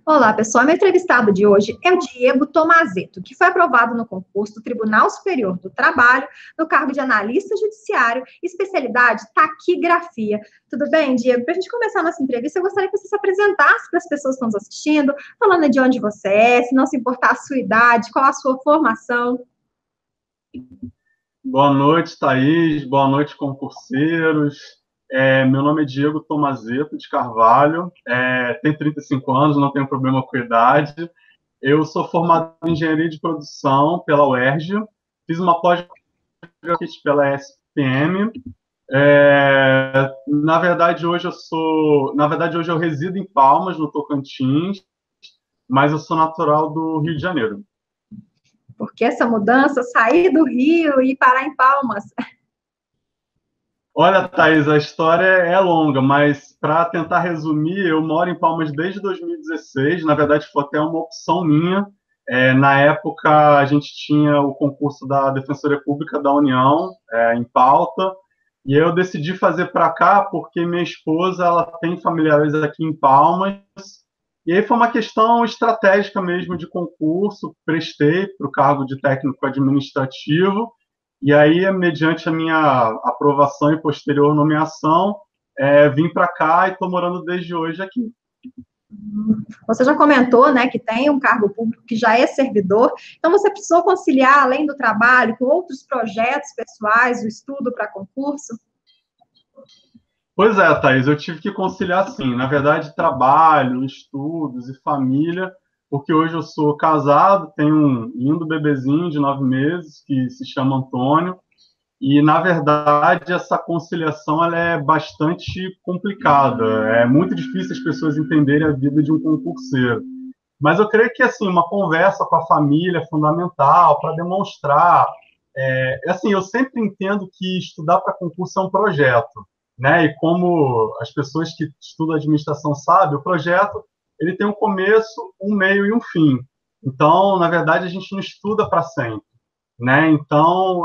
Olá, pessoal. Meu entrevistado de hoje é o Diego Tomazetto, que foi aprovado no concurso do Tribunal Superior do Trabalho, no cargo de analista judiciário, especialidade taquigrafia. Tudo bem, Diego? Para a gente começar a nossa entrevista, eu gostaria que você se apresentasse para as pessoas que estão nos assistindo, falando de onde você é, se não se importar a sua idade, qual a sua formação. Boa noite, Thaís. Boa noite, concurseiros. Meu nome é Diego Tomazetto de Carvalho. Tenho 35 anos, não tenho problema com a idade. Eu sou formado em Engenharia de Produção pela UERJ. Fiz uma pós-graduação pela SPM. Na verdade, hoje eu resido em Palmas, no Tocantins, mas eu sou natural do Rio de Janeiro. Porque essa mudança, sair do Rio e parar em Palmas? Olha, Thaís, a história é longa, mas para tentar resumir, eu moro em Palmas desde 2016. Na verdade, foi até uma opção minha. Na época, a gente tinha o concurso da Defensoria Pública da União em pauta, e eu decidi fazer para cá porque minha esposa ela tem familiares aqui em Palmas. E aí foi uma questão estratégica mesmo de concurso. Prestei para o cargo de técnico administrativo. E aí, mediante a minha aprovação e posterior nomeação, vim para cá e estou morando desde hoje aqui. Você já comentou, né, que tem um cargo público, que já é servidor, então você precisou conciliar, além do trabalho, com outros projetos pessoais, o estudo para concurso? Pois é, Thaís, eu tive que conciliar, sim. Na verdade, trabalho, estudos e família, porque hoje eu sou casado, tenho um lindo bebezinho de 9 meses, que se chama Antônio, e, na verdade, essa conciliação ela é bastante complicada. É muito difícil as pessoas entenderem a vida de um concurseiro. Mas eu creio que assim uma conversa com a família é fundamental para demonstrar. Assim, eu sempre entendo que estudar para concurso é um projeto, né? E como as pessoas que estudam administração sabem, o projeto ele tem um começo, um meio e um fim. Então, na verdade, a gente não estuda para sempre, né? Então,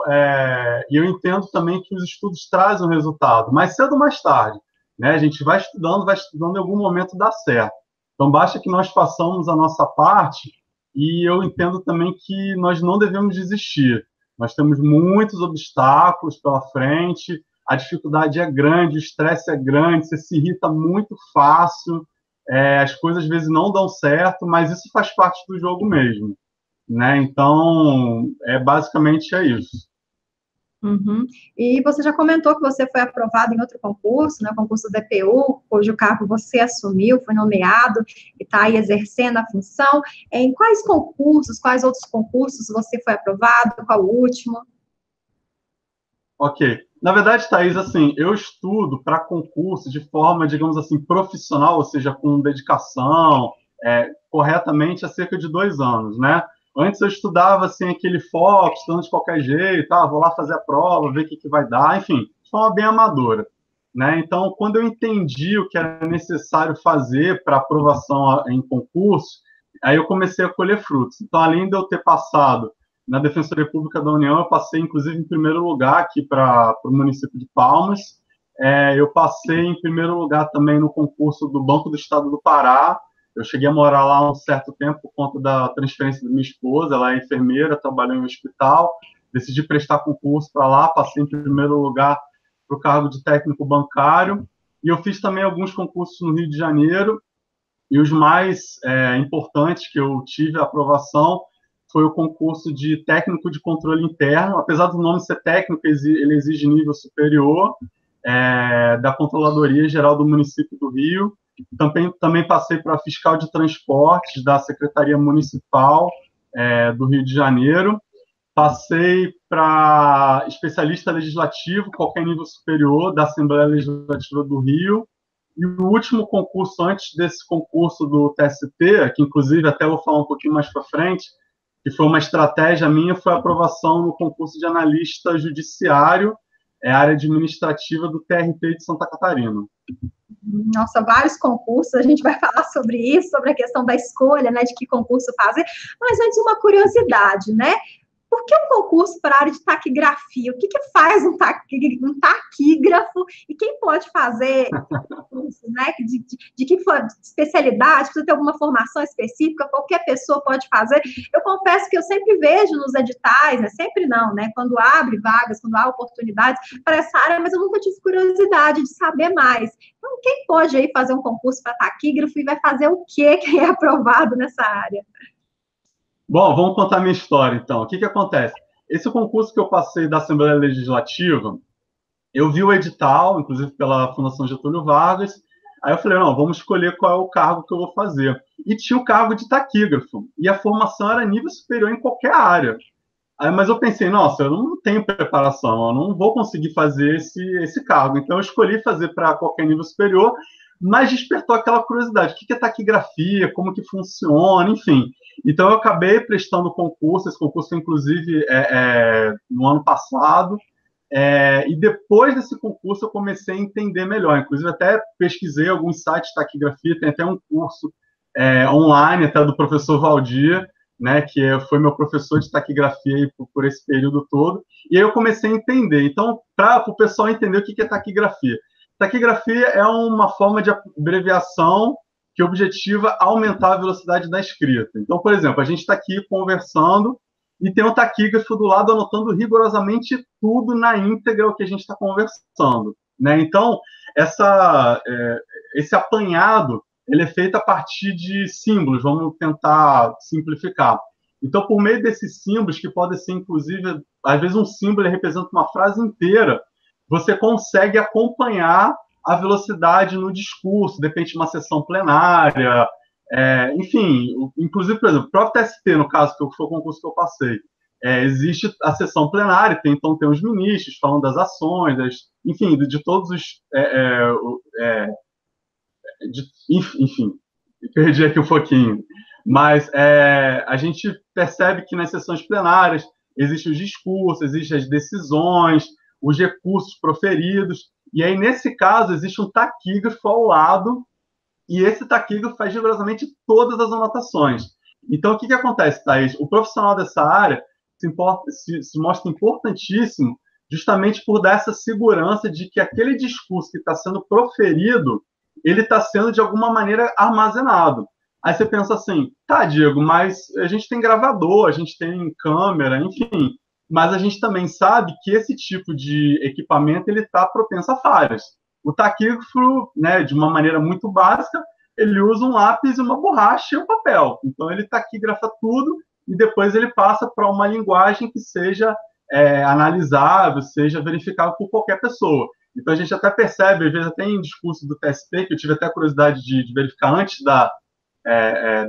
eu entendo também que os estudos trazem um resultado, mais cedo ou mais tarde, né? A gente vai estudando, em algum momento dá certo. Então, basta que nós façamos a nossa parte e eu entendo também que nós não devemos desistir. Nós temos muitos obstáculos pela frente, a dificuldade é grande, o estresse é grande, você se irrita muito fácil, as coisas às vezes não dão certo, mas isso faz parte do jogo mesmo, né? Então, basicamente é isso. Uhum. E você já comentou que você foi aprovado em outro concurso, né, o concurso do DPU, cujo cargo você assumiu, foi nomeado e está aí exercendo a função. Em quais concursos, quais outros concursos você foi aprovado? Qual o último? Ok. Na verdade, Thaís, assim, eu estudo para concurso de forma, digamos assim, profissional, ou seja, com dedicação, corretamente, há cerca de 2 anos, né? Antes eu estudava, assim, aquele foco, estudando de qualquer jeito, vou lá fazer a prova, ver o que vai dar, enfim, de forma bem amadora, né? Então, quando eu entendi o que era necessário fazer para aprovação em concurso, aí eu comecei a colher frutos. Então, além de eu ter passado na Defensoria Pública da União, eu passei, inclusive, em primeiro lugar aqui para o município de Palmas. Eu passei em primeiro lugar também no concurso do Banco do Estado do Pará. Eu cheguei a morar lá um certo tempo por conta da transferência da minha esposa. Ela é enfermeira, trabalhou em um hospital. Decidi prestar concurso para lá, passei em primeiro lugar para o cargo de técnico bancário. E eu fiz também alguns concursos no Rio de Janeiro. E os mais importantes que eu tive a aprovação foi o concurso de técnico de controle interno. Apesar do nome ser técnico, ele exige nível superior, da Controladoria Geral do Município do Rio. Também passei para fiscal de transportes da Secretaria Municipal do Rio de Janeiro. Passei para especialista legislativo, qualquer nível superior, da Assembleia Legislativa do Rio. E o último concurso, antes desse concurso do TST, que inclusive até vou falar um pouquinho mais para frente, que foi uma estratégia minha, foi a aprovação no concurso de analista judiciário, área administrativa do TRT de Santa Catarina. Nossa, vários concursos, a gente vai falar sobre isso, sobre a questão da escolha, né, de que concurso fazer, mas antes uma curiosidade, né? por que um concurso para a área de taquigrafia? O que faz um taquígrafo e quem pode fazer curso, né? De que especialidade, precisa ter alguma formação específica, qualquer pessoa pode fazer. Eu confesso que eu sempre vejo nos editais, né? Sempre não, né? Quando abre vagas, quando há oportunidades para essa área, mas eu nunca tive curiosidade de saber mais. Então, quem pode aí fazer um concurso para taquígrafo e vai fazer o quê que é aprovado nessa área? Bom, vamos contar minha história, então. O que acontece? Esse concurso que eu passei da Assembleia Legislativa, eu vi o edital, inclusive pela Fundação Getúlio Vargas, aí eu falei, não, vamos escolher qual é o cargo que eu vou fazer. E tinha o cargo de taquígrafo, e a formação era nível superior em qualquer área. Aí, mas eu pensei, nossa, eu não tenho preparação, eu não vou conseguir fazer esse cargo. Então eu escolhi fazer para qualquer nível superior, mas despertou aquela curiosidade, o que é taquigrafia, como que funciona, enfim. Então eu acabei prestando concurso, esse concurso foi inclusive no ano passado, e depois desse concurso eu comecei a entender melhor. Inclusive até pesquisei alguns sites de taquigrafia, tem até um curso online até do professor Valdir, né, que foi meu professor de taquigrafia aí por esse período todo, e aí eu comecei a entender. Então, para o pessoal entender o que é taquigrafia. Taquigrafia é uma forma de abreviação que objetiva aumentar a velocidade da escrita. Então, por exemplo, a gente está aqui conversando e tem um taquígrafo do lado anotando rigorosamente tudo na íntegra o que a gente está conversando, né? Então, esse apanhado ele é feito a partir de símbolos, vamos tentar simplificar. Então, por meio desses símbolos, que podem ser, inclusive, às vezes um símbolo representa uma frase inteira, você consegue acompanhar a velocidade no discurso, depende de uma sessão plenária, enfim, inclusive, por exemplo, o próprio TST, no caso, que foi o concurso que eu passei, existe a sessão plenária, então tem os ministros falando das ações, enfim, de todos os... enfim, perdi aqui um pouquinho, mas a gente percebe que nas sessões plenárias existem os discursos, existem as decisões, os recursos proferidos, e aí, nesse caso, existe um taquígrafo ao lado, e esse taquígrafo faz rigorosamente todas as anotações. Então, o que acontece, Thaís? O profissional dessa área se mostra importantíssimo justamente por dar essa segurança de que aquele discurso que está sendo proferido, ele está sendo, de alguma maneira, armazenado. Aí você pensa assim, tá, Diego, mas a gente tem gravador, a gente tem câmera, enfim, mas a gente também sabe que esse tipo de equipamento ele está propenso a falhas. O taquígrafo, né, de uma maneira muito básica, ele usa um lápis, uma borracha e um papel. Então, ele taquigrafa tudo e depois ele passa para uma linguagem que seja analisável, seja verificável por qualquer pessoa. Então, a gente até percebe, às vezes, até em discurso do TST, que eu tive até a curiosidade de verificar antes da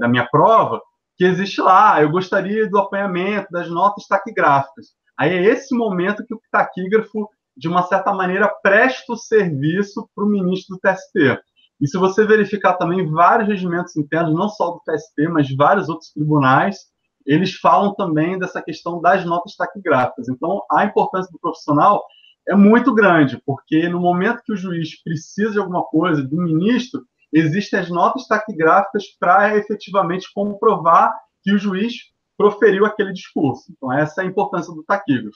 minha prova, que existe lá, eu gostaria do apanhamento das notas taquigráficas. Aí é esse momento que o taquígrafo, de uma certa maneira, presta o serviço para o ministro do TST. E se você verificar também vários regimentos internos, não só do TST, mas de vários outros tribunais, eles falam também dessa questão das notas taquigráficas. Então, a importância do profissional é muito grande, porque no momento que o juiz precisa de alguma coisa, do ministro, existem as notas taquigráficas para efetivamente comprovar que o juiz proferiu aquele discurso. Então, essa é a importância do taquígrafo.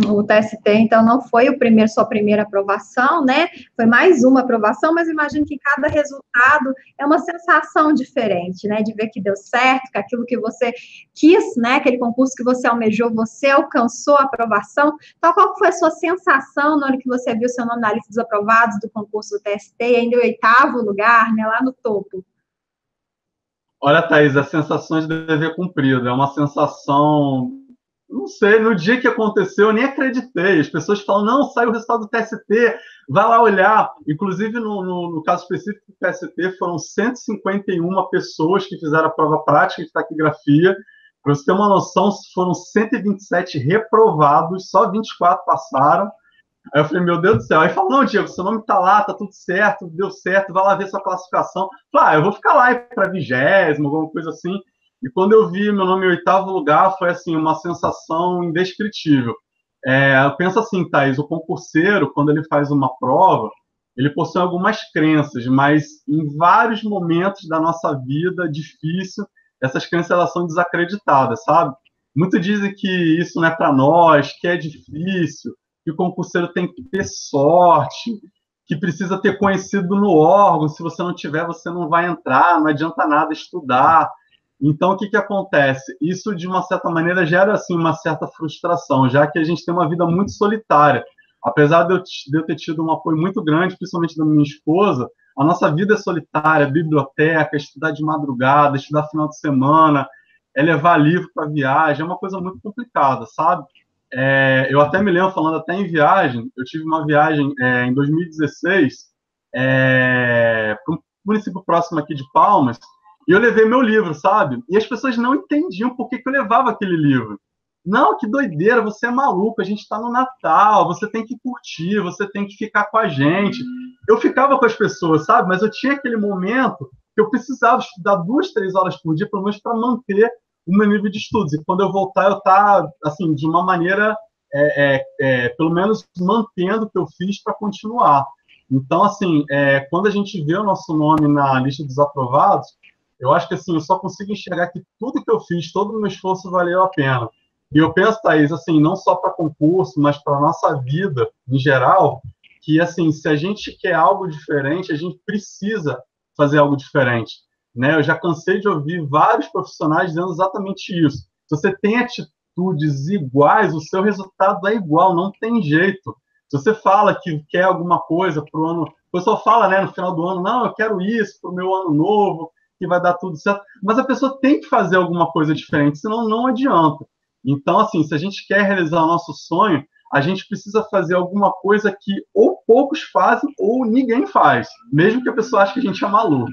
O TST, então, não foi sua primeira aprovação, né? Foi mais uma aprovação, mas imagino que cada resultado é uma sensação diferente, né? De ver que deu certo, que aquilo que você quis, né? Aquele concurso que você almejou, você alcançou a aprovação. Então, qual foi a sua sensação na hora que você viu seu nome na lista dos aprovados do concurso do TST, ainda em 8º lugar, né? Lá no topo? Olha, Thaís, a sensação de dever cumprido é uma sensação... Não sei, no dia que aconteceu, eu nem acreditei. As pessoas falam, não, saiu o resultado do TST, vai lá olhar. Inclusive, no caso específico do TST, foram 151 pessoas que fizeram a prova prática de taquigrafia. Para você ter uma noção, foram 127 reprovados, só 24 passaram. Aí eu falei, meu Deus do céu. Aí falou, não, Diego, seu nome está lá, tá tudo certo, deu certo, vai lá ver sua classificação. Eu falei, eu vou ficar lá para 20º, alguma coisa assim. E quando eu vi meu nome em 8º lugar, foi assim, uma sensação indescritível. Eu penso assim, Thaís, o concurseiro, quando ele faz uma prova, ele possui algumas crenças, mas em vários momentos da nossa vida difícil, essas crenças elas são desacreditadas, sabe? Muitos dizem que isso não é para nós, que é difícil, que o concurseiro tem que ter sorte, que precisa ter conhecido no órgão, se você não tiver, você não vai entrar, não adianta nada estudar. Então, o que acontece? Isso, de uma certa maneira, gera assim, uma certa frustração, já que a gente tem uma vida muito solitária. Apesar de eu ter tido um apoio muito grande, principalmente da minha esposa, a nossa vida é solitária, biblioteca, estudar de madrugada, estudar final de semana, levar livro para viagem, é uma coisa muito complicada, sabe? Eu até me lembro, falando até em viagem, eu tive uma viagem em 2016 para um município próximo aqui de Palmas, e eu levei meu livro, sabe? E as pessoas não entendiam por que eu levava aquele livro. Não, que doideira, você é maluco, a gente está no Natal, você tem que curtir, você tem que ficar com a gente. Eu ficava com as pessoas, sabe? Mas eu tinha aquele momento que eu precisava estudar 2, 3 horas por dia, pelo menos para manter o meu nível de estudos. E quando eu voltar, eu estar, assim, de uma maneira, pelo menos mantendo o que eu fiz para continuar. Então, assim, quando a gente vê o nosso nome na lista dos aprovados, eu acho que, assim, eu só consigo enxergar que tudo que eu fiz, todo o meu esforço valeu a pena. E eu penso, Thaís, assim, não só para concurso, mas para a nossa vida em geral, que, assim, se a gente quer algo diferente, a gente precisa fazer algo diferente, né? Eu já cansei de ouvir vários profissionais dizendo exatamente isso. Se você tem atitudes iguais, o seu resultado é igual, não tem jeito. Se você fala que quer alguma coisa para o ano... O pessoal fala, né, no final do ano, não, eu quero isso para o meu ano novo, que vai dar tudo certo. Mas a pessoa tem que fazer alguma coisa diferente, senão não adianta. Então, assim, se a gente quer realizar o nosso sonho, a gente precisa fazer alguma coisa que ou poucos fazem ou ninguém faz, mesmo que a pessoa ache que a gente é maluco.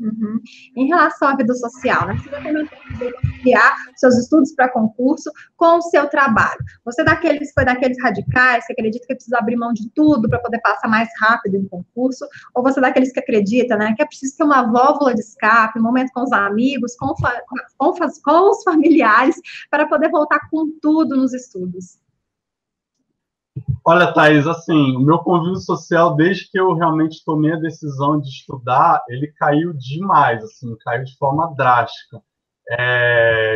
Uhum. Em relação à vida social, né? Você já comentou que conciliar seus estudos para concurso com o seu trabalho. Você foi daqueles radicais que acredita que precisa abrir mão de tudo para poder passar mais rápido em concurso? Ou você é daqueles que acredita, né, que é preciso ter uma válvula de escape, um momento com os amigos, com os familiares, para poder voltar com tudo nos estudos? Olha, Thaís, assim, o meu convívio social, desde que eu realmente tomei a decisão de estudar, ele caiu demais, assim, caiu de forma drástica.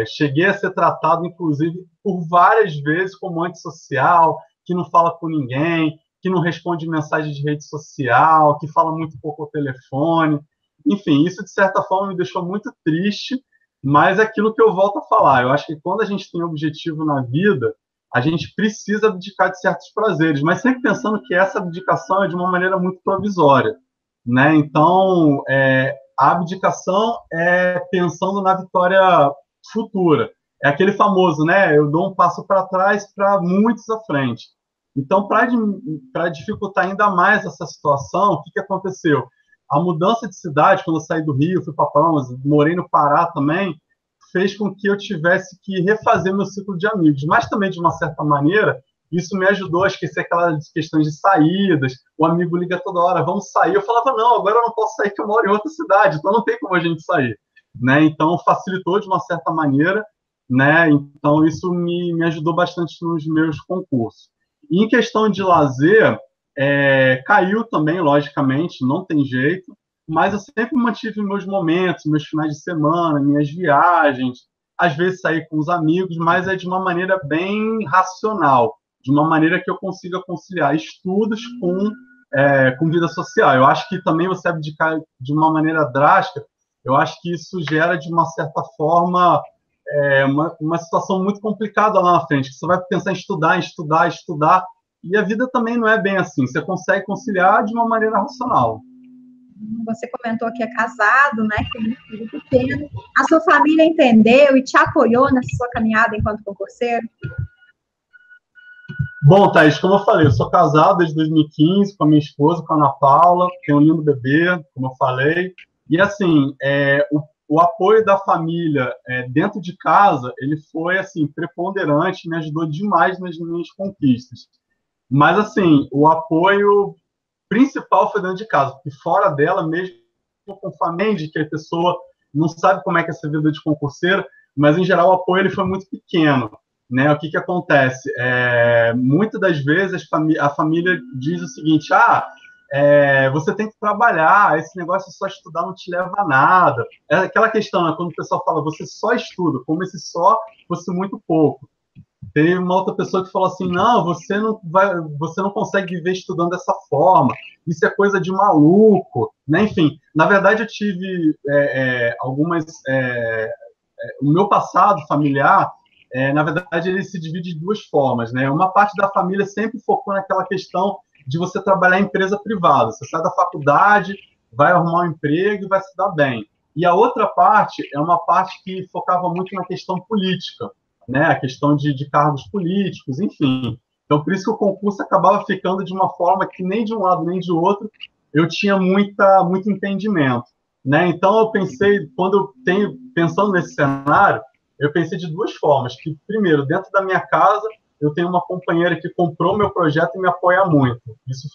Cheguei a ser tratado, inclusive, por várias vezes como antissocial, que não fala com ninguém, que não responde mensagem de rede social, que fala muito pouco ao telefone. Enfim, isso, de certa forma, me deixou muito triste, mas é aquilo que eu volto a falar. Eu acho que quando a gente tem objetivo na vida, a gente precisa abdicar de certos prazeres, mas sempre pensando que essa abdicação é de uma maneira muito provisória, né? Então, a abdicação é pensando na vitória futura. É aquele famoso, né? Eu dou um passo para trás para muitos à frente. Então, para dificultar ainda mais essa situação, o que aconteceu? A mudança de cidade, quando eu saí do Rio, fui para Palmas, morei no Pará também, fez com que eu tivesse que refazer meu ciclo de amigos. Mas também, de uma certa maneira, isso me ajudou a esquecer aquelas questões de saídas. O amigo liga toda hora, vamos sair. Eu falava, não, agora eu não posso sair, que eu moro em outra cidade, então não tem como a gente sair. Né? Então, facilitou de uma certa maneira, né? Então, isso me ajudou bastante nos meus concursos. E em questão de lazer, caiu também, logicamente, não tem jeito, mas eu sempre mantive meus momentos, meus finais de semana, minhas viagens, às vezes sair com os amigos, mas é de uma maneira bem racional, de uma maneira que eu consiga conciliar estudos com vida social. Eu acho que também você abdicar de uma maneira drástica, eu acho que isso gera, de uma certa forma, uma situação muito complicada lá na frente, que você vai pensar em estudar, e a vida também não é bem assim. Você consegue conciliar de uma maneira racional. Você comentou que é casado, né, que tem um filho pequeno. A sua família entendeu e te apoiou nessa sua caminhada enquanto concurseiro? Bom, Thaís, como eu falei, eu sou casado desde 2015 com a minha esposa, com a Ana Paula, tenho um lindo bebê, como eu falei, e assim, o apoio da família dentro de casa, ele foi assim preponderante, me ajudou demais nas minhas conquistas. Mas assim, o apoio principal foi dentro de casa, porque fora dela, mesmo com família, que a pessoa não sabe como é que é essa vida de concurseiro, mas em geral o apoio ele foi muito pequeno. Né? O que acontece? Muitas das vezes a família diz o seguinte, você tem que trabalhar, esse negócio de só estudar não te leva a nada. É aquela questão, né, quando o pessoal fala, você só estuda, como se só fosse muito pouco. Teve uma outra pessoa que falou assim, não, você não consegue viver estudando dessa forma, isso é coisa de maluco, né? Enfim, na verdade eu tive algumas... o meu passado familiar, na verdade, ele se divide de duas formas, né? Uma parte da família sempre focou naquela questão de você trabalhar em empresa privada. Você sai da faculdade, vai arrumar um emprego e vai se dar bem. E a outra parte é uma parte que focava muito na questão política, né? A questão de cargos políticos, enfim. Então, por isso que o concurso acabava ficando de uma forma que nem de um lado nem de outro eu tinha muito entendimento, né? Então, eu pensei, pensando nesse cenário, eu pensei de duas formas, que, primeiro, dentro da minha casa, eu tenho uma companheira que comprou meu projeto e me apoia muito. Isso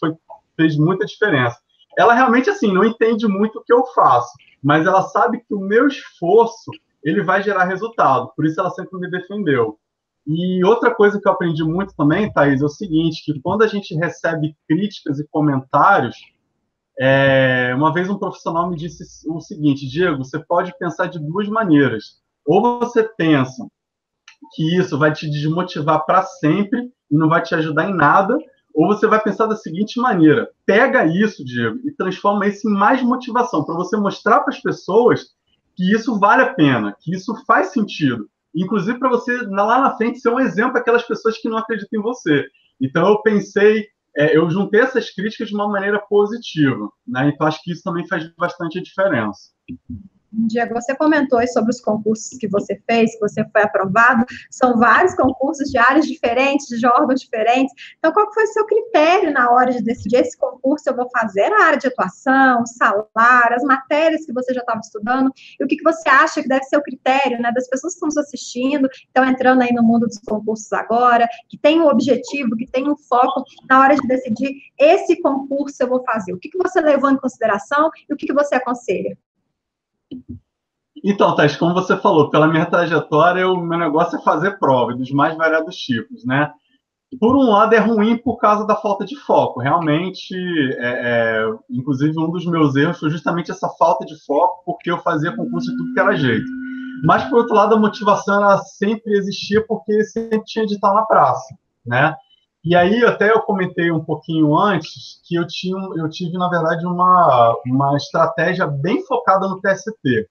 fez muita diferença. Ela realmente, assim, não entende muito o que eu faço, mas ela sabe que o meu esforço, ele vai gerar resultado. Por isso, ela sempre me defendeu. E outra coisa que eu aprendi muito também, Thaís, é o seguinte, que quando a gente recebe críticas e comentários, uma vez um profissional me disse o seguinte, Diego, você pode pensar de duas maneiras. Ou você pensa que isso vai te desmotivar para sempre e não vai te ajudar em nada, ou você vai pensar da seguinte maneira, pega isso, Diego, e transforma isso em mais motivação, para você mostrar para as pessoas que isso vale a pena, que isso faz sentido. Inclusive para você, lá na frente, ser um exemplo para aquelas pessoas que não acreditam em você. Então, eu pensei, eu juntei essas críticas de uma maneira positiva, né? Então, acho que isso também faz bastante diferença. Diego, você comentou aí sobre os concursos que você fez, que você foi aprovado, são vários concursos de áreas diferentes, de órgãos diferentes, então qual foi o seu critério na hora de decidir esse concurso eu vou fazer? A área de atuação, o salário, as matérias que você já estava estudando, e o que você acha que deve ser o critério, né, das pessoas que estão nos assistindo, que estão entrando aí no mundo dos concursos agora, que tem um objetivo, que tem um foco, na hora de decidir esse concurso eu vou fazer, o que você levou em consideração e o que você aconselha? Então, Thais, como você falou, pela minha trajetória, o meu negócio é fazer prova, dos mais variados tipos, né? Por um lado, é ruim por causa da falta de foco. Realmente, inclusive, um dos meus erros foi justamente essa falta de foco, porque eu fazia concurso de tudo que era jeito. Mas, por outro lado, a motivação ela sempre existia, porque sempre tinha de estar na praça, né? E aí, até eu comentei um pouquinho antes que eu tive, na verdade, uma estratégia bem focada no TST.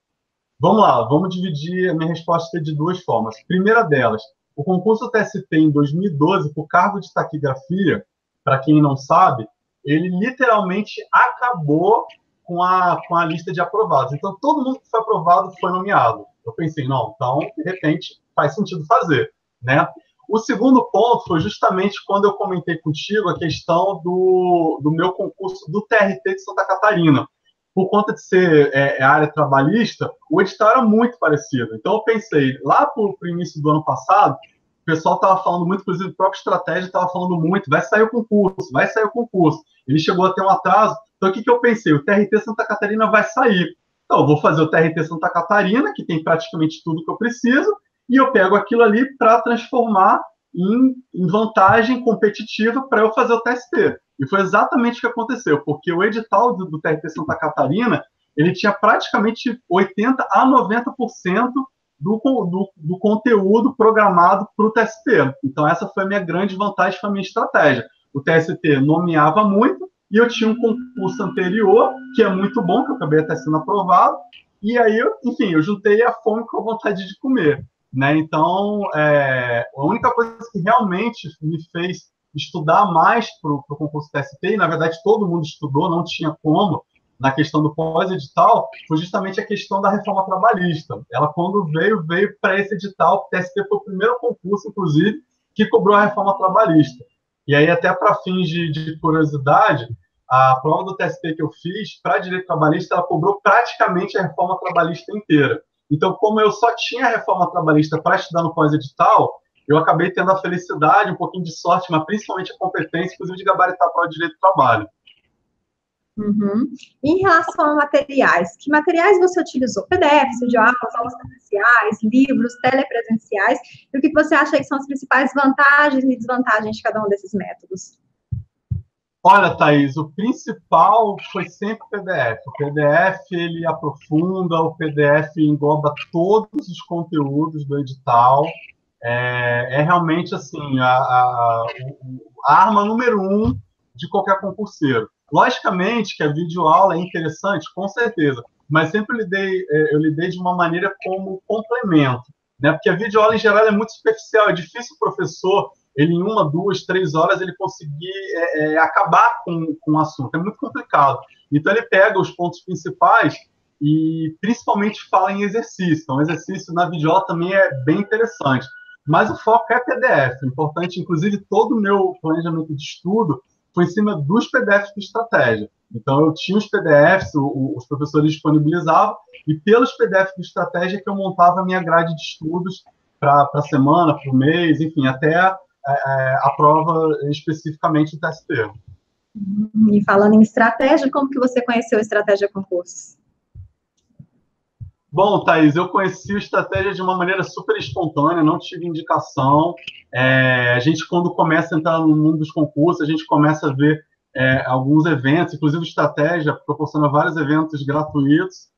Vamos lá, vamos dividir a minha resposta de duas formas. Primeira delas, o concurso TST em 2012, por cargo de taquigrafia, para quem não sabe, ele literalmente acabou com a lista de aprovados. Então, todo mundo que foi aprovado foi nomeado. Eu pensei, não, então, de repente, faz sentido fazer, né? O segundo ponto foi justamente quando eu comentei contigo a questão do meu concurso do TRT de Santa Catarina. Por conta de ser área trabalhista, o edital era muito parecido. Então, eu pensei, lá para o início do ano passado, o pessoal estava falando muito, inclusive o próprio Estratégia estava falando muito, vai sair o concurso, vai sair o concurso. Ele chegou a ter um atraso. Então, o que eu pensei? O TRT Santa Catarina vai sair. Então, eu vou fazer o TRT Santa Catarina, que tem praticamente tudo que eu preciso, e eu pego aquilo ali para transformar em vantagem competitiva para eu fazer o TST. E foi exatamente o que aconteceu, porque o edital do TRT Santa Catarina, ele tinha praticamente 80% a 90% do conteúdo programado para o TST. Então, essa foi a minha grande vantagem, foi a minha estratégia. O TST nomeava muito, e eu tinha um concurso anterior, que é muito bom, que eu acabei até sendo aprovado, e aí, enfim, eu juntei a fome com a vontade de comer, né? Então, a única coisa que realmente me fez estudar mais para o concurso TST, e na verdade todo mundo estudou, não tinha como, na questão do pós-edital, foi justamente a questão da reforma trabalhista. Ela, quando veio para esse edital, o TST foi o primeiro concurso, inclusive, que cobrou a reforma trabalhista. E aí, até para fins de curiosidade, a prova do TST que eu fiz, para direito trabalhista, ela cobrou praticamente a reforma trabalhista inteira. Então, como eu só tinha a reforma trabalhista para estudar no pós-edital, eu acabei tendo a felicidade, um pouquinho de sorte, mas principalmente a competência, inclusive, de gabaritar para o direito do trabalho. Uhum. Em relação a materiais, que materiais você utilizou? PDFs, videoaulas, aulas presenciais, livros, telepresenciais, e o que você acha que são as principais vantagens e desvantagens de cada um desses métodos? Olha, Thaís, o principal foi sempre o PDF. O PDF, ele aprofunda, o PDF engloba todos os conteúdos do edital. É realmente, assim, a arma número um de qualquer concurseiro. Logicamente que a videoaula é interessante, com certeza, mas sempre eu lidei de uma maneira como complemento, né? Porque a videoaula, em geral, é muito superficial, é difícil o professor ele em 1, 2, 3 horas ele conseguir acabar com o assunto. É muito complicado. Então ele pega os pontos principais e principalmente fala em exercício. Então, o exercício na videoaula também é bem interessante. Mas o foco é PDF. Importante, inclusive, todo o meu planejamento de estudo foi em cima dos PDFs de estratégia. Então, eu tinha os PDFs, os professores disponibilizavam, e pelos PDFs de estratégia que eu montava a minha grade de estudos para a semana, para o mês, enfim, até a prova especificamente do TST. E falando em estratégia, como que você conheceu a Estratégia Concursos? Bom, Thaís, eu conheci a estratégia de uma maneira super espontânea, não tive indicação. A gente, quando começa a entrar no mundo dos concursos, a gente começa a ver alguns eventos, inclusive a estratégia proporciona vários eventos gratuitos,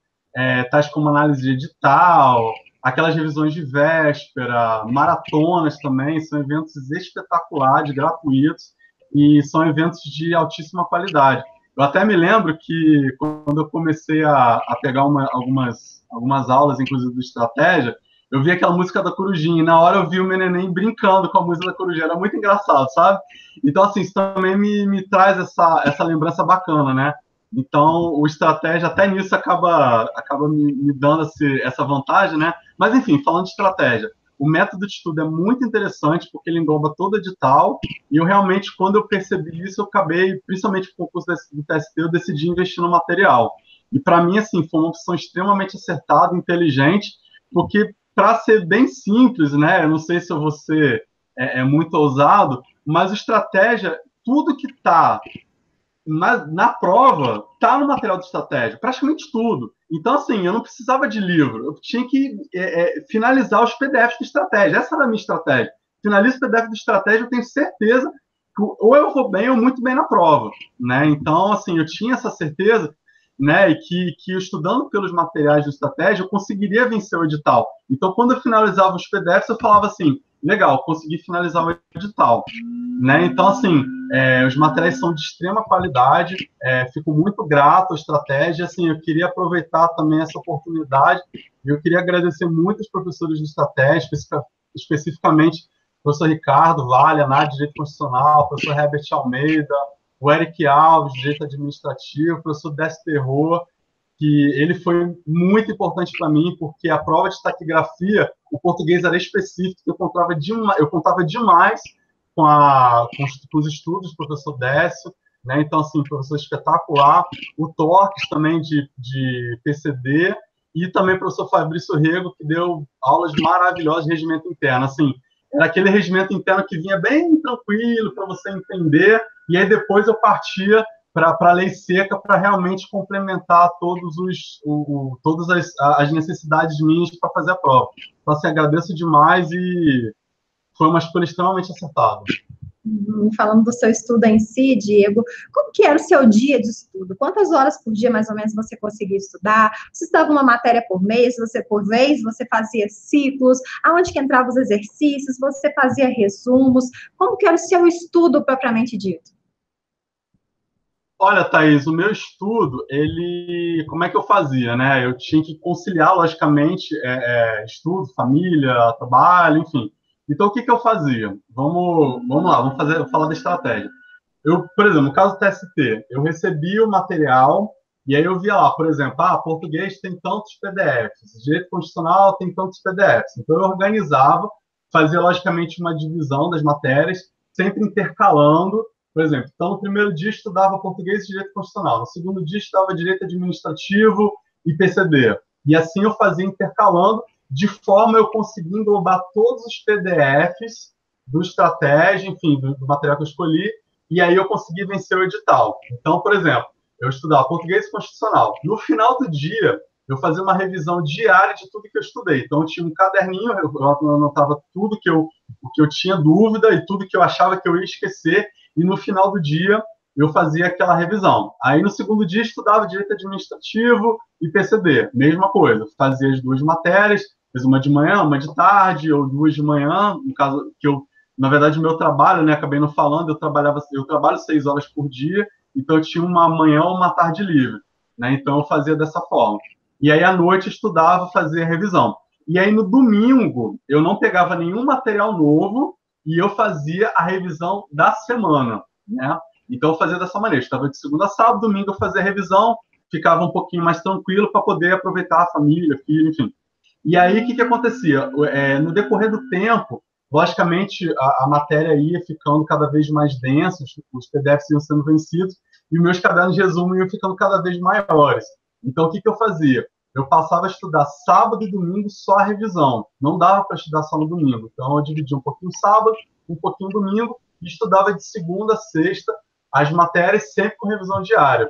tais como análise de edital, aquelas revisões de véspera, maratonas também, são eventos espetaculares, gratuitos, e são eventos de altíssima qualidade. Eu até me lembro que quando eu comecei a pegar algumas aulas, inclusive de estratégia, eu vi aquela música da Corujinha, e na hora eu vi o meu neném brincando com a música da Corujinha, era muito engraçado, sabe? Então, assim, isso também me traz essa lembrança bacana, né? Então, o estratégia, até nisso, acaba me dando essa vantagem, né? Mas, enfim, falando de estratégia, o método de estudo é muito interessante, porque ele engloba todo o edital, e eu realmente, quando eu percebi isso, eu acabei, principalmente com o concurso do TST, eu decidi investir no material. E para mim, assim, foi uma opção extremamente acertada, inteligente, porque para ser bem simples, né? Eu não sei se você é muito ousado, mas a estratégia, tudo que está na prova, está no material de estratégia, praticamente tudo. Então, assim, eu não precisava de livro, eu tinha que finalizar os PDFs de estratégia. Essa era a minha estratégia. Finalizo o PDF de estratégia, eu tenho certeza que ou eu vou bem ou muito bem na prova, né? Então, assim, eu tinha essa certeza, né, e que eu, estudando pelos materiais de estratégia, eu conseguiria vencer o edital. Então, quando eu finalizava os PDFs, eu falava assim, legal, consegui finalizar o edital, né? Então, assim, os materiais são de extrema qualidade, fico muito grato à estratégia, assim, eu queria aproveitar também essa oportunidade, e eu queria agradecer muito os professores de estratégia, especificamente o professor Ricardo Vale, a Nádia de Direito Constitucional, o professor Herbert Almeida, o Eric Alves, de Direito Administrativo, o professor Décio Terror, que ele foi muito importante para mim, porque a prova de taquigrafia, o português era específico, eu contava demais com os estudos do professor Décio, né? Então, assim, professor espetacular, o Torques também de PCD, e também o professor Fabrício Rego, que deu aulas maravilhosas de regimento interno. Assim, era aquele regimento interno que vinha bem tranquilo para você entender, e aí depois eu partia para a lei seca para realmente complementar todas as necessidades minhas para fazer a prova. Então, assim, agradeço demais e foi uma escolha extremamente acertada. Falando do seu estudo em si, Diego, como que era o seu dia de estudo? Quantas horas por dia, mais ou menos, você conseguia estudar? Você estudava uma matéria por mês, por vez, você fazia ciclos? Aonde que entravam os exercícios? Você fazia resumos? Como que era o seu estudo, propriamente dito? Olha, Thaís, o meu estudo, como é que eu fazia, né? Eu tinha que conciliar, logicamente, estudo, família, trabalho, enfim. Então, o que eu fazia? Vamos lá, vou falar da estratégia. Eu, por exemplo, no caso do TST, eu recebia o material e aí eu via lá, por exemplo, português tem tantos PDFs, direito constitucional tem tantos PDFs. Então, eu organizava, fazia, logicamente, uma divisão das matérias, sempre intercalando. Por exemplo, então, no primeiro dia estudava português e direito constitucional, no segundo dia estudava direito administrativo e PCD. E assim eu fazia intercalando, de forma eu conseguir englobar todos os PDFs do estratégia, enfim, do material que eu escolhi, e aí eu consegui vencer o edital. Então, por exemplo, eu estudava português e constitucional. No final do dia, eu fazia uma revisão diária de tudo que eu estudei. Então, eu tinha um caderninho, eu anotava tudo o que eu tinha dúvida e tudo que eu achava que eu ia esquecer, e no final do dia eu fazia aquela revisão. Aí, no segundo dia, estudava Direito Administrativo e PCD. Mesma coisa, fazia as duas matérias, fiz uma de manhã, uma de tarde, ou duas de manhã, no caso que eu, na verdade, o meu trabalho, né, acabei não falando, eu trabalho 6 horas por dia, então eu tinha uma manhã ou uma tarde livre, né, então eu fazia dessa forma. E aí, à noite, eu estudava, fazia revisão. E aí, no domingo, eu não pegava nenhum material novo e eu fazia a revisão da semana, né? Então, eu fazia dessa maneira. Eu estava de segunda a sábado, domingo eu fazia a revisão, ficava um pouquinho mais tranquilo para poder aproveitar a família, filho, enfim. E aí, o que acontecia? No decorrer do tempo, logicamente, a matéria ia ficando cada vez mais densa, os PDFs iam sendo vencidos, e meus cadernos de resumo iam ficando cada vez maiores. Então, o que eu fazia? Eu passava a estudar sábado e domingo só a revisão. Não dava para estudar só no domingo. Então, eu dividia um pouquinho sábado, um pouquinho domingo, e estudava de segunda a sexta as matérias, sempre com revisão diária.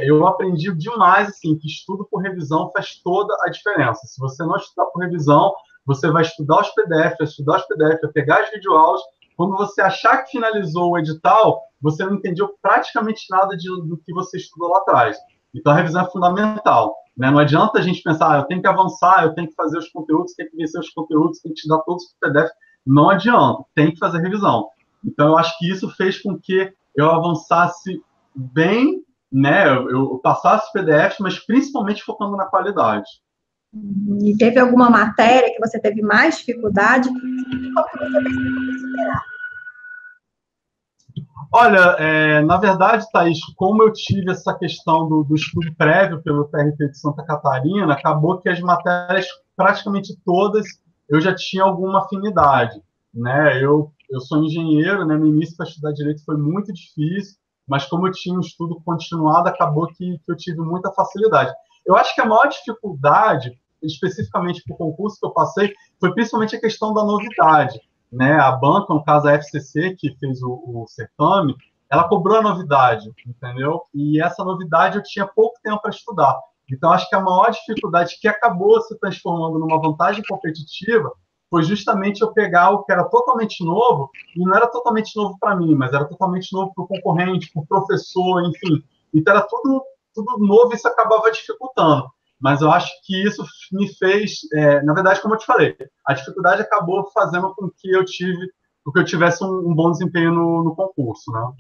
Eu aprendi demais assim, que estudo por revisão faz toda a diferença. Se você não estudar por revisão, você vai estudar os PDFs, vai pegar as videoaulas. Quando você achar que finalizou o edital, você não entendeu praticamente nada do que você estudou lá atrás. Então, a revisão é fundamental, né? Não adianta a gente pensar, eu tenho que avançar, eu tenho que fazer os conteúdos, tenho que vencer os conteúdos, tenho que estudar todos os PDFs. Não adianta, tem que fazer revisão. Então, eu acho que isso fez com que eu avançasse bem, né? Eu passasse PDFs, mas principalmente focando na qualidade. E teve alguma matéria que você teve mais dificuldade? Como que você fez para superar? Olha, na verdade, Thaís, como eu tive essa questão do estudo prévio pelo TRT de Santa Catarina, acabou que as matérias, praticamente todas, eu já tinha alguma afinidade, né? Eu sou engenheiro, né? No início, para estudar direito foi muito difícil, mas como eu tinha um estudo continuado, acabou que eu tive muita facilidade. Eu acho que a maior dificuldade, especificamente para o concurso que eu passei, foi principalmente a questão da novidade, né? A banca, no caso a FCC, que fez o certame, ela cobrou a novidade, entendeu? E essa novidade eu tinha pouco tempo para estudar. Então, acho que a maior dificuldade que acabou se transformando numa vantagem competitiva foi justamente eu pegar o que era totalmente novo, e não era totalmente novo para mim, mas era totalmente novo para o concorrente, para o professor, enfim. Então, era tudo novo e isso acabava dificultando. Mas eu acho que isso me fez, na verdade, como eu te falei, a dificuldade acabou fazendo com que eu tivesse um bom desempenho no concurso, né?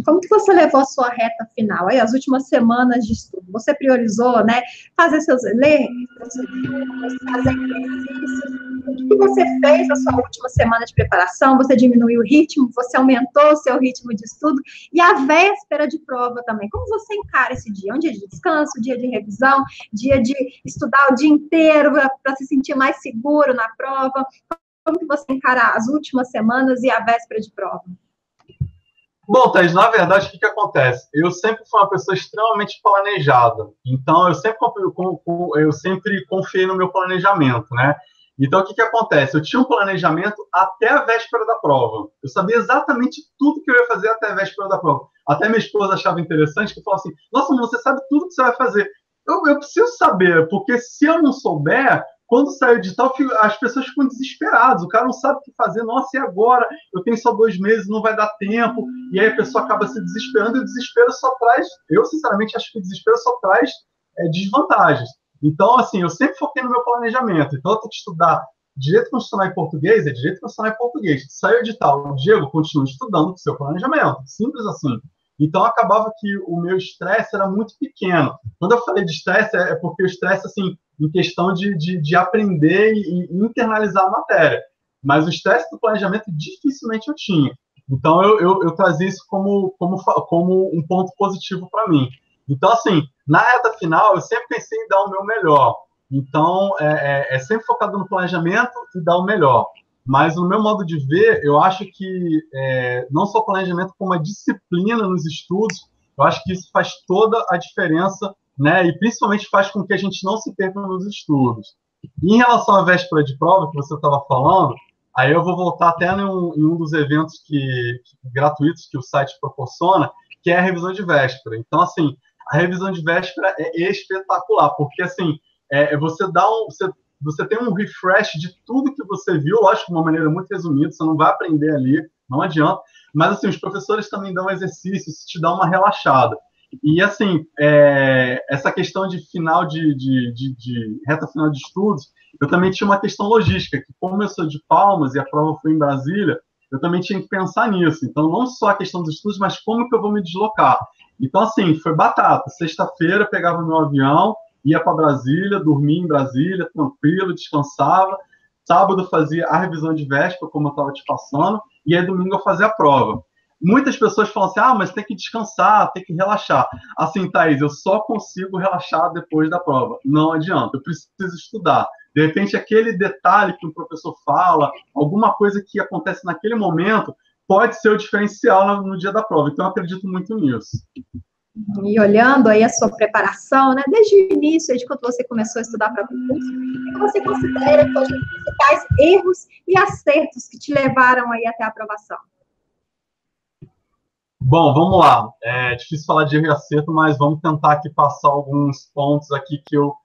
Como que você levou a sua reta final, aí, as últimas semanas de estudo? Você priorizou, né, fazer ler, fazer exercícios? O que você fez na sua última semana de preparação? Você diminuiu o ritmo? Você aumentou o seu ritmo de estudo? E a véspera de prova também. Como você encara esse dia? É um dia de descanso, dia de revisão, dia de estudar o dia inteiro para se sentir mais seguro na prova? Como que você encara as últimas semanas e a véspera de prova? Bom, Thaís, na verdade, o que acontece? Eu sempre fui uma pessoa extremamente planejada. Então, eu sempre confiei no meu planejamento, né? Então, o que acontece? Eu tinha um planejamento até a véspera da prova. Eu sabia exatamente tudo que eu ia fazer até a véspera da prova. Até minha esposa achava interessante, que falou assim, nossa, você sabe tudo que você vai fazer. Eu preciso saber, porque se eu não souber, quando sai o edital, as pessoas ficam desesperadas. O cara não sabe o que fazer. Nossa, e agora? Eu tenho só 2 meses, não vai dar tempo. E aí a pessoa acaba se desesperando e o desespero só traz... Eu, sinceramente, acho que o desespero só traz desvantagens. Então, assim, eu sempre foquei no meu planejamento. Então, eu tenho que estudar direito constitucional em português, é direito constitucional em português. Saiu o edital, o Diego continua estudando o seu planejamento. Simples assim. Então, acabava que o meu estresse era muito pequeno. Quando eu falei de estresse, é porque o estresse, assim, em questão de aprender e internalizar a matéria. Mas o estresse do planejamento dificilmente eu tinha. Então, eu trazia isso como um ponto positivo para mim. Então, assim, na reta final, eu sempre pensei em dar o meu melhor. Então, sempre focado no planejamento e dar o melhor. Mas, no meu modo de ver, eu acho que não só o planejamento, como a disciplina nos estudos, eu acho que isso faz toda a diferença, né? E principalmente faz com que a gente não se perca nos estudos. E em relação à véspera de prova, que você estava falando, aí eu vou voltar até em um dos eventos gratuitos que o site proporciona, que é a revisão de véspera. Então, assim, a revisão de véspera é espetacular, porque, assim, você tem um refresh de tudo que você viu, lógico, de uma maneira muito resumida, você não vai aprender ali, não adianta, Mas, assim, os professores também dão exercício, isso te dá uma relaxada. E, assim, essa questão de reta final de estudos, eu também tinha uma questão logística, que como eu sou de Palmas e a prova foi em Brasília, eu também tinha que pensar nisso. Então, não só a questão dos estudos, mas como que eu vou me deslocar. Então, assim, foi batata. Sexta-feira, pegava meu avião, ia para Brasília, dormia em Brasília, tranquilo, descansava. Sábado fazia a revisão de véspera, como eu estava te passando, e aí domingo eu fazia a prova. Muitas pessoas falam assim, mas tem que descansar, tem que relaxar. Assim, Thaís, eu só consigo relaxar depois da prova. Não adianta, eu preciso estudar. De repente, aquele detalhe que o professor fala, alguma coisa que acontece naquele momento, pode ser o diferencial no dia da prova. Então, eu acredito muito nisso. E olhando aí a sua preparação, né, desde o início, desde quando você começou a estudar para concurso, o que você considera que foram os principais erros e acertos que te levaram aí até a aprovação? Bom, vamos lá. É difícil falar de erro e acerto, mas vamos tentar aqui passar alguns pontos aqui que eu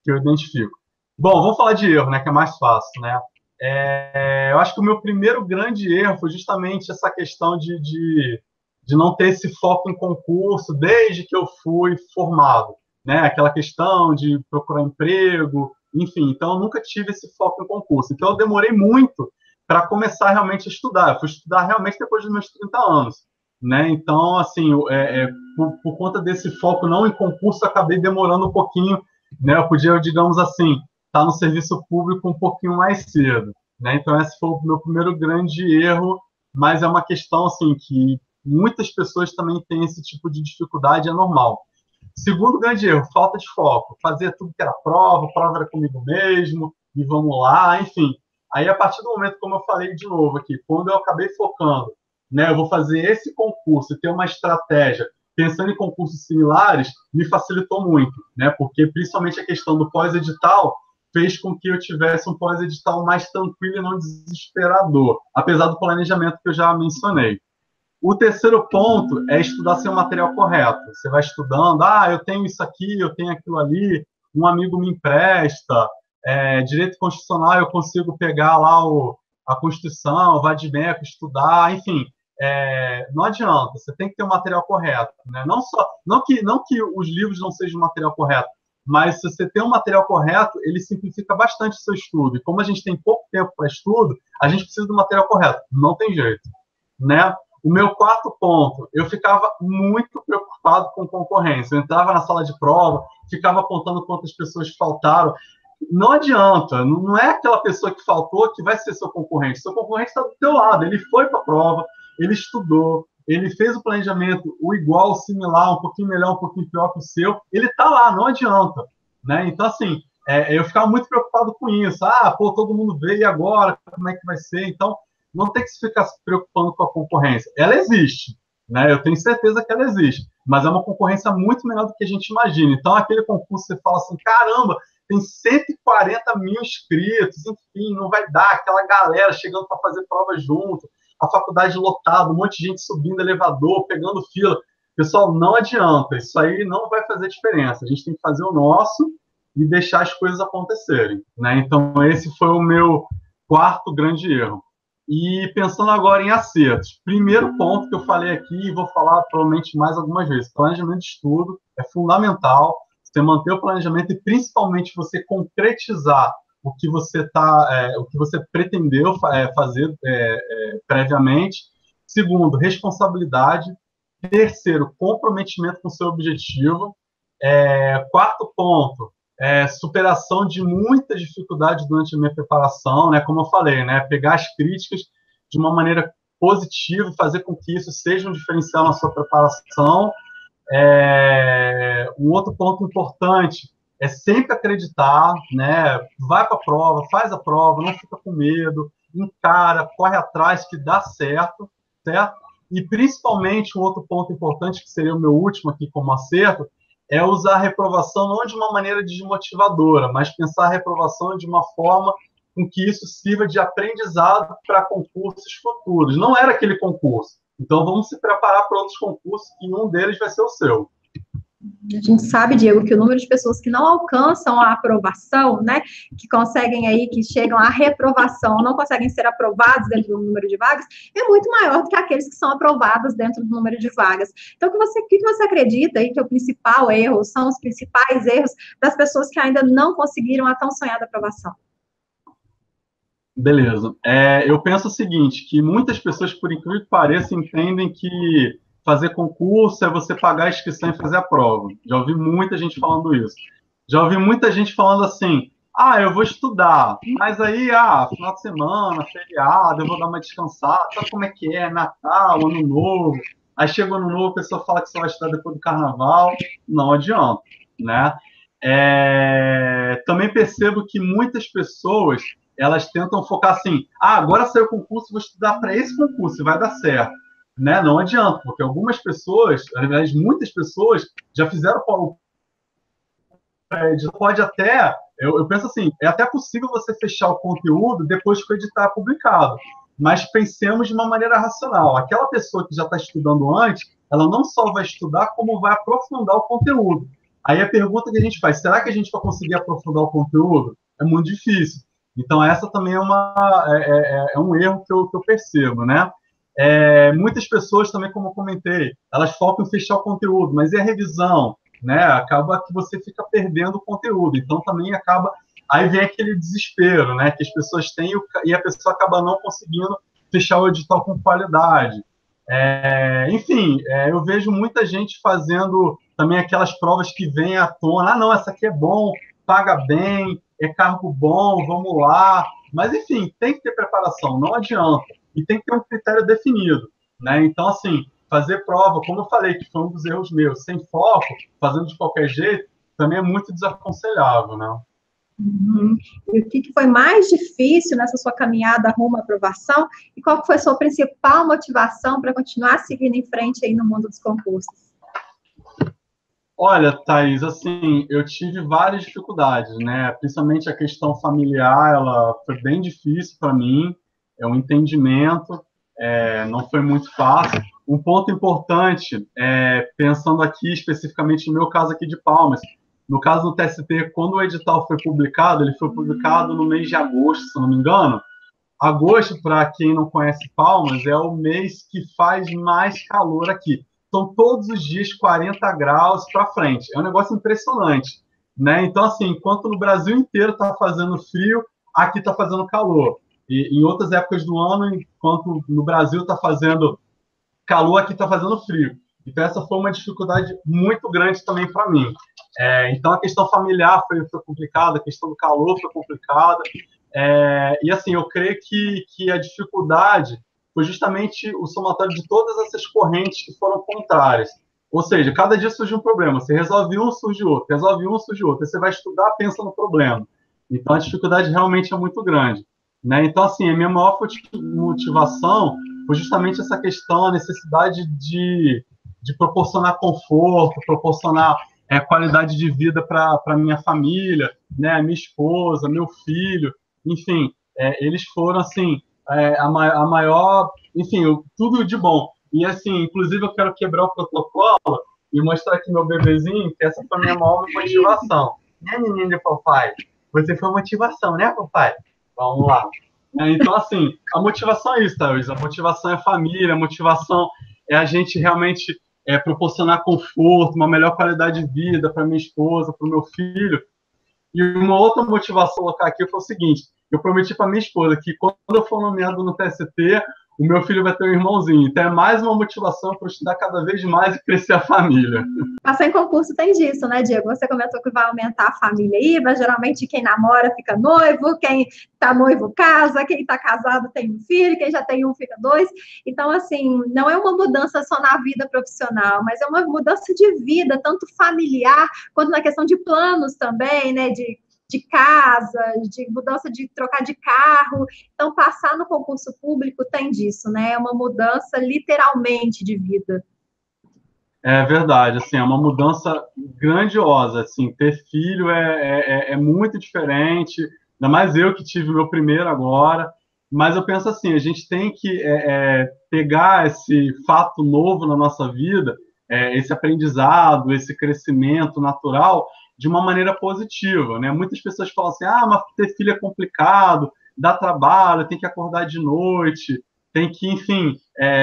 identifico. Bom, vamos falar de erro, né, que é mais fácil, né? Eu acho que o meu primeiro grande erro foi justamente essa questão de não ter esse foco em concurso desde que eu fui formado, né? Aquela questão de procurar emprego, enfim. Então, eu nunca tive esse foco em concurso. Então, eu demorei muito para começar realmente a estudar. Eu fui estudar realmente depois dos meus 30 anos, né? Então, assim, por conta desse foco não em concurso, eu acabei demorando um pouquinho, né? Eu podia, digamos assim, estar no serviço público um pouquinho mais cedo, né? Então, esse foi o meu primeiro grande erro, mas é uma questão, assim, que muitas pessoas também têm esse tipo de dificuldade, é normal. Segundo grande erro, falta de foco. Fazia tudo que era prova era comigo mesmo, e vamos lá, enfim. Aí, a partir do momento, como eu falei de novo aqui, quando eu acabei focando, né, eu vou fazer esse concurso e ter uma estratégia pensando em concursos similares, me facilitou muito, né? Porque principalmente a questão do pós-edital fez com que eu tivesse um pós-edital mais tranquilo e não desesperador, apesar do planejamento que eu já mencionei. O terceiro ponto é estudar sem o material correto. Você vai estudando, eu tenho isso aqui, eu tenho aquilo ali, um amigo me empresta, direito constitucional eu consigo pegar lá a Constituição, o vadimeco, estudar, enfim. Não adianta, você tem que ter o material correto, né? Não que os livros não sejam o material correto, mas se você tem o material correto, ele simplifica bastante o seu estudo. E como a gente tem pouco tempo para estudo, a gente precisa do material correto. Não tem jeito, né? O meu quarto ponto, eu ficava muito preocupado com concorrência. Eu entrava na sala de prova, ficava apontando quantas pessoas faltaram. Não adianta, não é aquela pessoa que faltou que vai ser seu concorrente. Seu concorrente está do teu lado, ele foi para a prova, ele estudou, ele fez o planejamento, o igual, o similar, um pouquinho melhor, um pouquinho pior que o seu, ele está lá, não adianta, né? Então, assim, eu ficava muito preocupado com isso. Todo mundo veio, e agora? Como é que vai ser? Então, não tem que se ficar se preocupando com a concorrência. Ela existe, né? Eu tenho certeza que ela existe, mas é uma concorrência muito menor do que a gente imagina. Então, aquele concurso, você fala assim, caramba, tem 140 mil inscritos, enfim, não vai dar, aquela galera chegando para fazer prova junto, a faculdade lotada, um monte de gente subindo elevador, pegando fila. Pessoal, não adianta, isso aí não vai fazer diferença. A gente tem que fazer o nosso e deixar as coisas acontecerem, né? Então, esse foi o meu quarto grande erro. E pensando agora em acertos, primeiro ponto que eu falei aqui, e vou falar provavelmente mais algumas vezes, planejamento de estudo é fundamental, você manter o planejamento e principalmente você concretizar o que você pretendeu fazer previamente. Segundo, responsabilidade. Terceiro, comprometimento com o seu objetivo. Quarto ponto, superação de muitas dificuldades durante a minha preparação, né? Como eu falei, né? Pegar as críticas de uma maneira positiva, fazer com que isso seja um diferencial na sua preparação. Um outro ponto importante é sempre acreditar, né? Vai para a prova, faz a prova, não fica com medo, encara, corre atrás que dá certo, certo? E principalmente um outro ponto importante, que seria o meu último aqui como acerto, é usar a reprovação não de uma maneira desmotivadora, mas pensar a reprovação de uma forma com que isso sirva de aprendizado para concursos futuros. Não era aquele concurso. Então, vamos se preparar para outros concursos e um deles vai ser o seu. A gente sabe, Diego, que o número de pessoas que não alcançam a aprovação, né, que conseguem aí, que chegam à reprovação, não conseguem ser aprovados dentro do número de vagas, é muito maior do que aqueles que são aprovados dentro do número de vagas. Então, o que você acredita aí que é o principal erro, são os principais erros das pessoas que ainda não conseguiram a tão sonhada aprovação? Beleza. Eu penso o seguinte, que muitas pessoas, por incrível que pareça, entendem que fazer concurso é você pagar a inscrição e fazer a prova. Já ouvi muita gente falando isso. Já ouvi muita gente falando assim, eu vou estudar, mas aí, final de semana, feriado, eu vou dar uma descansada, sabe como é que é, Natal, Ano Novo, aí chega o Ano Novo, a pessoa fala que você vai estudar depois do Carnaval, não adianta, né? Também percebo que muitas pessoas elas tentam focar assim, agora saiu o concurso, vou estudar para esse concurso, vai dar certo. Né? Não adianta, porque algumas pessoas, aliás, muitas pessoas já fizeram o pode até, eu penso assim, é até possível você fechar o conteúdo depois que o edital é publicado, mas pensemos de uma maneira racional. Aquela pessoa que já está estudando antes, ela não só vai estudar, como vai aprofundar o conteúdo. Aí a pergunta que a gente faz, será que a gente vai conseguir aprofundar o conteúdo? É muito difícil. Então, essa também é um erro que eu percebo, né? Muitas pessoas também, como eu comentei, elas focam em fechar o conteúdo, mas e a revisão? Né? Acaba que você fica perdendo o conteúdo. Então, também acaba... Aí vem aquele desespero, né? Que as pessoas têm e a pessoa acaba não conseguindo fechar o edital com qualidade. Enfim, eu vejo muita gente fazendo também aquelas provas que vêm à tona. Não, essa aqui é bom, paga bem, é cargo bom, vamos lá. Mas, enfim, tem que ter preparação, não adianta. E tem que ter um critério definido, né? Então, assim, fazer prova, como eu falei, que foi um dos erros meus, sem foco, fazendo de qualquer jeito, também é muito desaconselhável, né? Uhum. E o que foi mais difícil nessa sua caminhada rumo à aprovação? E qual foi a sua principal motivação para continuar seguindo em frente aí no mundo dos concursos? Olha, Thaís, assim, eu tive várias dificuldades, né? Principalmente a questão familiar, ela foi bem difícil para mim, um entendimento, não foi muito fácil. Um ponto importante, pensando aqui especificamente no meu caso aqui de Palmas, no caso do TST, quando o edital foi publicado, ele foi publicado no mês de agosto, se não me engano. Agosto, para quem não conhece Palmas, é o mês que faz mais calor aqui. São todos os dias 40 graus para frente. É um negócio impressionante, né? Então, assim, enquanto no Brasil inteiro está fazendo frio, aqui está fazendo calor. E em outras épocas do ano, enquanto no Brasil está fazendo calor, aqui está fazendo frio. Então, essa foi uma dificuldade muito grande também para mim. Então, a questão familiar foi complicada, a questão do calor foi complicada. E, assim, eu creio que a dificuldade foi justamente o somatório de todas essas correntes que foram contrárias. Ou seja, cada dia surge um problema. Você resolve um, surge outro. Resolve um, surge outro. Você vai estudar, pensa no problema. Então, a dificuldade realmente é muito grande. Né? Então, assim, a minha maior motivação foi justamente essa questão, a necessidade de proporcionar conforto, proporcionar qualidade de vida para minha família, né? Minha esposa, meu filho, enfim, eles foram, assim, a maior, enfim, tudo de bom. E, assim, inclusive, eu quero quebrar o protocolo e mostrar aqui meu bebezinho, que essa foi a minha maior motivação. Né, menino de papai? Você foi motivação, né, papai? Vamos lá. Então, assim, a motivação é isso, Thaís. A motivação é a família, a motivação é a gente realmente proporcionar conforto, uma melhor qualidade de vida para minha esposa, para o meu filho. E uma outra motivação colocar aqui foi o seguinte: eu prometi para minha esposa que quando eu for nomeado no TST, o meu filho vai ter um irmãozinho. Então é mais uma motivação para estudar cada vez mais e crescer a família. Passar em concurso tem disso, né, Diego? Você comentou que vai aumentar a família aí, mas geralmente quem namora fica noivo, quem tá noivo casa, quem tá casado tem um filho, quem já tem um fica dois. Então, assim, não é uma mudança só na vida profissional, mas é uma mudança de vida, tanto familiar, quanto na questão de planos também, né, de casa, de mudança de trocar de carro. Então, passar no concurso público tem disso, né? É uma mudança literalmente de vida. É verdade, assim, é uma mudança grandiosa, assim, ter filho é muito diferente, ainda mais eu que tive o meu primeiro agora, mas eu penso assim, a gente tem que pegar esse fato novo na nossa vida esse aprendizado, esse crescimento natural de uma maneira positiva, né? Muitas pessoas falam assim, mas ter filho é complicado, dá trabalho, tem que acordar de noite, tem que, enfim,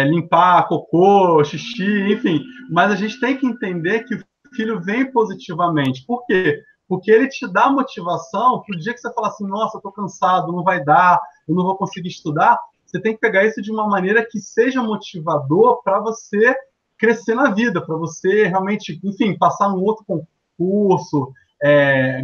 limpar cocô, xixi, enfim. Mas a gente tem que entender que o filho vem positivamente. Por quê? Porque ele te dá motivação para o dia que você fala assim, nossa, eu estou cansado, não vai dar, eu não vou conseguir estudar. Você tem que pegar isso de uma maneira que seja motivador para você crescer na vida, para você realmente, enfim, passar num outro concurso,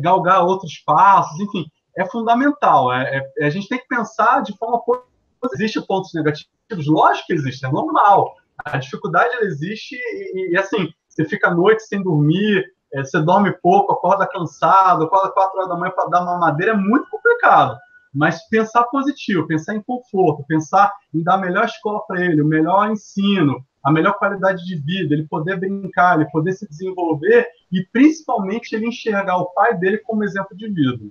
galgar outros passos, enfim, é fundamental. A gente tem que pensar de forma positiva. Existem pontos negativos? Lógico que existe, é normal. A dificuldade ela existe e assim, você fica à noite sem dormir, você dorme pouco, acorda cansado, acorda 4 horas da manhã para dar uma mamadeira, é muito complicado. Mas pensar positivo, pensar em conforto, pensar em dar a melhor escola para ele, o melhor ensino, a melhor qualidade de vida, ele poder brincar, ele poder se desenvolver e, principalmente, ele enxergar o pai dele como exemplo de vida.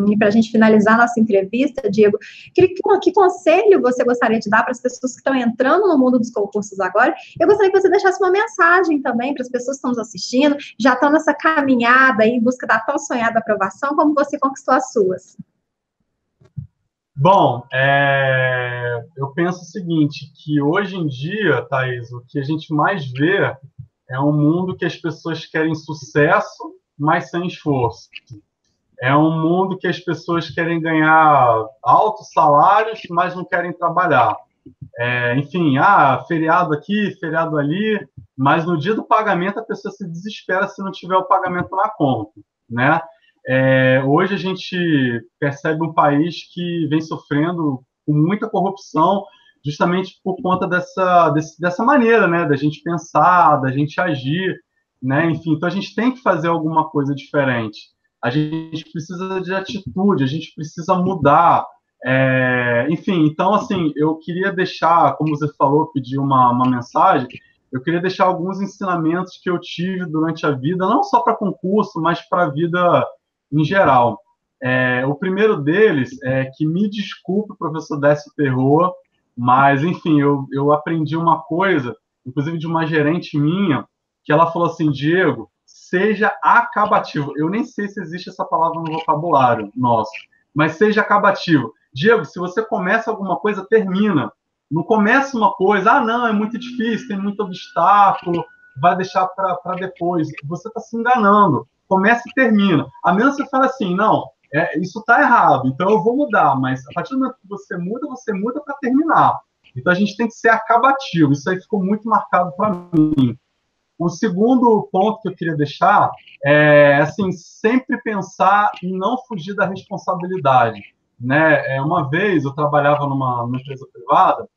E para a gente finalizar nossa entrevista, Diego, que conselho você gostaria de dar para as pessoas que estão entrando no mundo dos concursos agora? Eu gostaria que você deixasse uma mensagem também para as pessoas que estão nos assistindo, já estão nessa caminhada aí em busca da tão sonhada aprovação, como você conquistou as suas. Bom, eu penso o seguinte, que hoje em dia, Thaís, o que a gente mais vê é um mundo que as pessoas querem sucesso, mas sem esforço. É um mundo que as pessoas querem ganhar altos salários, mas não querem trabalhar. Enfim, feriado aqui, feriado ali, mas no dia do pagamento a pessoa se desespera se não tiver o pagamento na conta, né? Hoje a gente percebe um país que vem sofrendo com muita corrupção, justamente por conta dessa maneira, né, da gente pensar, da gente agir, né? Enfim, então a gente tem que fazer alguma coisa diferente. A gente precisa de atitude, a gente precisa mudar. Enfim, então, assim, eu queria deixar, como você falou, pedir uma mensagem, eu queria deixar alguns ensinamentos que eu tive durante a vida, não só para concurso, mas para a vida em geral. O primeiro deles é que, me desculpe, professor Décio Terror, mas, enfim, eu aprendi uma coisa, inclusive de uma gerente minha, que ela falou assim, Diego, seja acabativo. Eu nem sei se existe essa palavra no vocabulário nosso, mas seja acabativo. Diego, se você começa alguma coisa, termina. Não começa uma coisa, não, é muito difícil, tem muito obstáculo, vai deixar para depois. Você está se enganando. Começa e termina. A menos que você fale assim, não, isso está errado, então eu vou mudar, mas a partir do momento que você muda para terminar. Então a gente tem que ser acabativo. Isso aí ficou muito marcado para mim. O segundo ponto que eu queria deixar assim, sempre pensar em não fugir da responsabilidade, né? Uma vez eu trabalhava numa empresa privada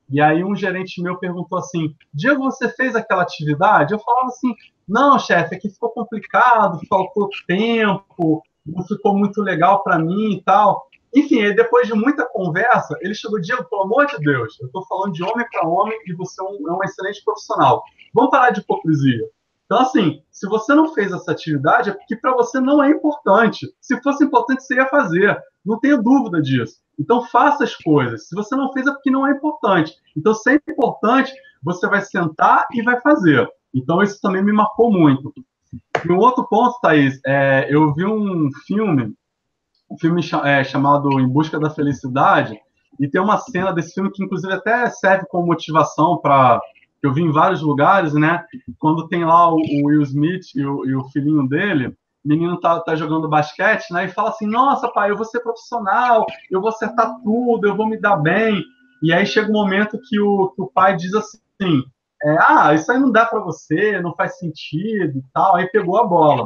e aí um gerente meu perguntou assim, Diego, você fez aquela atividade? Eu falava assim, não, chefe, aqui ficou complicado, faltou tempo, não ficou muito legal para mim e tal. Enfim, aí depois de muita conversa, ele chegou, Diego, pelo amor de Deus, eu estou falando de homem para homem e você é um excelente profissional. Vamos parar de hipocrisia. Então, assim, se você não fez essa atividade, é porque para você não é importante. Se fosse importante, você ia fazer. Não tenho dúvida disso. Então, faça as coisas. Se você não fez, é porque não é importante. Então, se é importante, você vai sentar e vai fazer. Então, isso também me marcou muito. E um outro ponto, Thaís, eu vi um filme chamado Em Busca da Felicidade, e tem uma cena desse filme que, inclusive, até serve como motivação para... Eu vi em vários lugares, né? Quando tem lá o Will Smith e o filhinho dele, o menino tá jogando basquete, né? E fala assim, nossa, pai, eu vou ser profissional, eu vou acertar tudo, eu vou me dar bem. E aí chega um momento que o pai diz assim, isso aí não dá para você, não faz sentido e tal. Aí pegou a bola.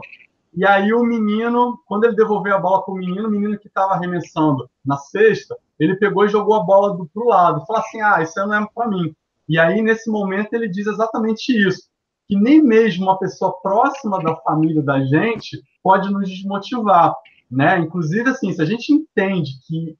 E aí o menino, quando ele devolveu a bola para o menino que estava arremessando na cesta, ele pegou e jogou a bola pro lado. Falou assim, isso aí não é para mim. E aí, nesse momento, ele diz exatamente isso, que nem mesmo uma pessoa próxima da família da gente pode nos desmotivar, né? Inclusive, assim, se a gente entende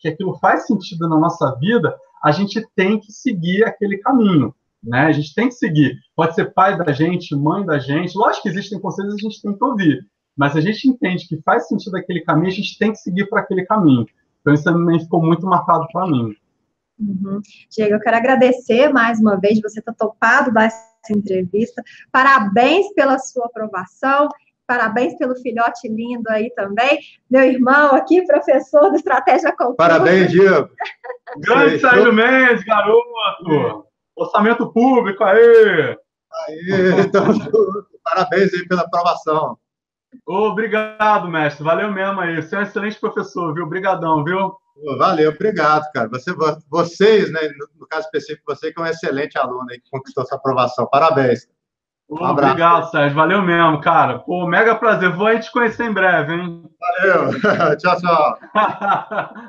que aquilo faz sentido na nossa vida, a gente tem que seguir aquele caminho, né? A gente tem que seguir. Pode ser pai da gente, mãe da gente. Lógico que existem conselhos que a gente tem que ouvir, mas se a gente entende que faz sentido aquele caminho, a gente tem que seguir por aquele caminho. Então, isso também ficou muito marcado para mim. Uhum. Diego, eu quero agradecer mais uma vez você ter topado dar essa entrevista. Parabéns pela sua aprovação. Parabéns pelo filhote lindo aí também. Meu irmão aqui, professor do Estratégia Concurso. Parabéns, Diego. Grande Sérgio Mendes, garoto. Orçamento público, aí. Aí, então, parabéns aí pela aprovação. Obrigado, mestre. Valeu mesmo aí. Você é um excelente professor, viu? Obrigadão, viu? Valeu, obrigado, cara. Vocês, né, no caso específico, você que é um excelente aluno aí, que conquistou essa aprovação. Parabéns. Um obrigado, Sérgio. Valeu mesmo, cara. Pô, mega prazer. Vou aí te conhecer em breve, hein? Valeu. Tchau, tchau.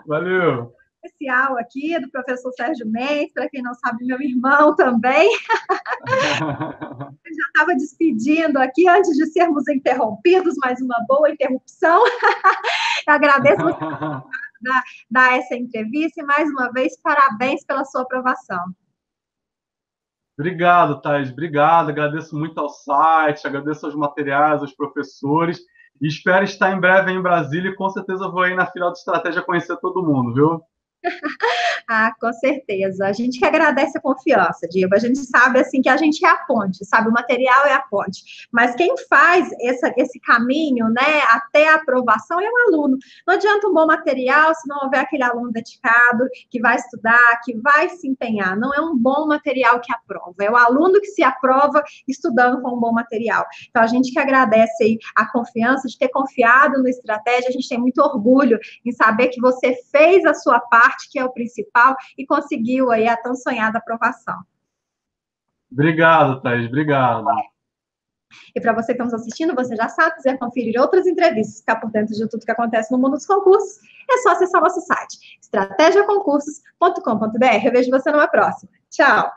Valeu. Especial aqui do professor Sérgio Mendes, para quem não sabe, meu irmão também. Eu já estava despedindo aqui antes de sermos interrompidos, mais uma boa interrupção. Eu agradeço você por dar essa entrevista e, mais uma vez, parabéns pela sua aprovação. Obrigado, Thaís. Obrigado. Agradeço muito ao site, agradeço aos materiais, aos professores. E espero estar em breve em Brasília e com certeza vou aí na final de estratégia conhecer todo mundo, viu? Ah, com certeza. A gente que agradece a confiança, Diego. A gente sabe, assim, que a gente é a ponte, sabe? O material é a ponte. Mas quem faz esse caminho, né, até a aprovação é o aluno. Não adianta um bom material se não houver aquele aluno dedicado, que vai estudar, que vai se empenhar. Não é um bom material que aprova. É o aluno que se aprova estudando com um bom material. Então, a gente que agradece aí a confiança de ter confiado no Estratégia. A gente tem muito orgulho em saber que você fez a sua parte, que é o principal, e conseguiu aí a tão sonhada aprovação. Obrigado, Thaís, obrigado. E para você que está nos assistindo, você já sabe, quiser conferir outras entrevistas, ficar por dentro de tudo que acontece no mundo dos concursos, é só acessar o nosso site, estrategiaconcursos.com.br. Eu vejo você numa próxima. Tchau!